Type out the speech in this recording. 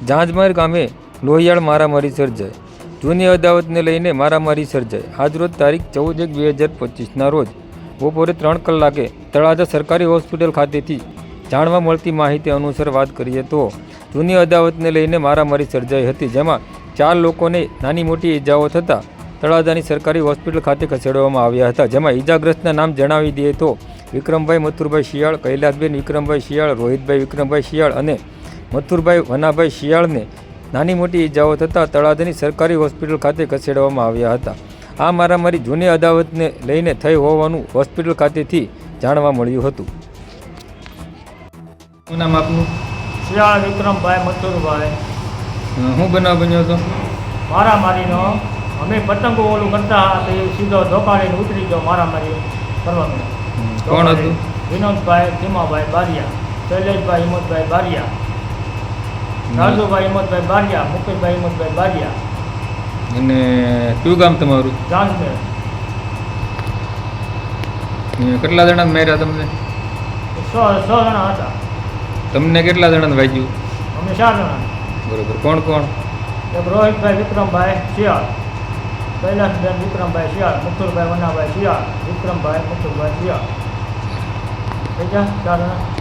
ઝાંઝમાર ગામે લોહિયાળ મારામારી સર્જાઈ। જૂની અદાવતને લઈને મારામારી સર્જાઈ। આજરોજ તારીખ 14/1/2025ના રોજ બપોરે 3 કલાકે તળાજા સરકારી હોસ્પિટલ ખાતેથી જાણવા મળતી માહિતી અનુસાર વાત કરીએ તો જૂની અદાવતને લઈને મારામારી સર્જાઈ હતી, જેમાં 4 લોકોને નાની મોટી ઈજાઓ થતાં તળાજાની સરકારી હોસ્પિટલ ખાતે ખસેડવામાં આવ્યા હતા। જેમાં ઈજાગ્રસ્તના નામ જણાવી દઈએ તો વિક્રમભાઈ મથુરભાઈ શિયાળ, કૈલાસબેન વિક્રમભાઈ શિયાળ, રોહિતભાઈ વિક્રમભાઈ શિયાળ અને મથુરભાઈ વનાભાઈ શિયાળને નાની મોટી ઈજાઓ થતાં તળાજાની સરકારી હોસ્પિટલ ખાતે ખસેડવામાં આવ્યા હતા। આ મારામારી જૂની અદાવતને લઈને થઈ હોવાનું હોસ્પિટલ ખાતેથી જાણવા મળ્યું હતું। શું નામ આપનું? શિયાળ વિક્રમભાઈ મથુરભાઈ। શું બનાવ બન્યો હતો? મારામારીનો અમે પતંગો ઓલું કરતા હતા, એ સીધો ધોકાડીને ઉતરી ગયો મારામારી કરવાનું। કોણ હતું? વિનોદભાઈ ધીમાભાઈ બારિયા, શૈલેષભાઈ હિંમતભાઈ બારિયા, રાજુભાઈ હિંમતભાઈ બારિયા, મુકેશભાઈ હિંમતભાઈ બારિયા। અને કયું ગામ તમારું? ઝાંઝમેર। કેટલા જણા માર્યા તમને? 6 જણા હતા। તમને કેટલા જણાને વાગ્યું? અમે 4 જણા। બરોબર, કોણ કોણ? એક રોહિતભાઈ વિક્રમભાઈ શિયાળ, કૈલાસબેન વિક્રમભાઈ શિયાળ, મથુરભાઈ વનાભાઈ શિયાળ, વિક્રમભાઈ મથુરભાઈ શિયાળ। થઈ ગયા 4 જણા।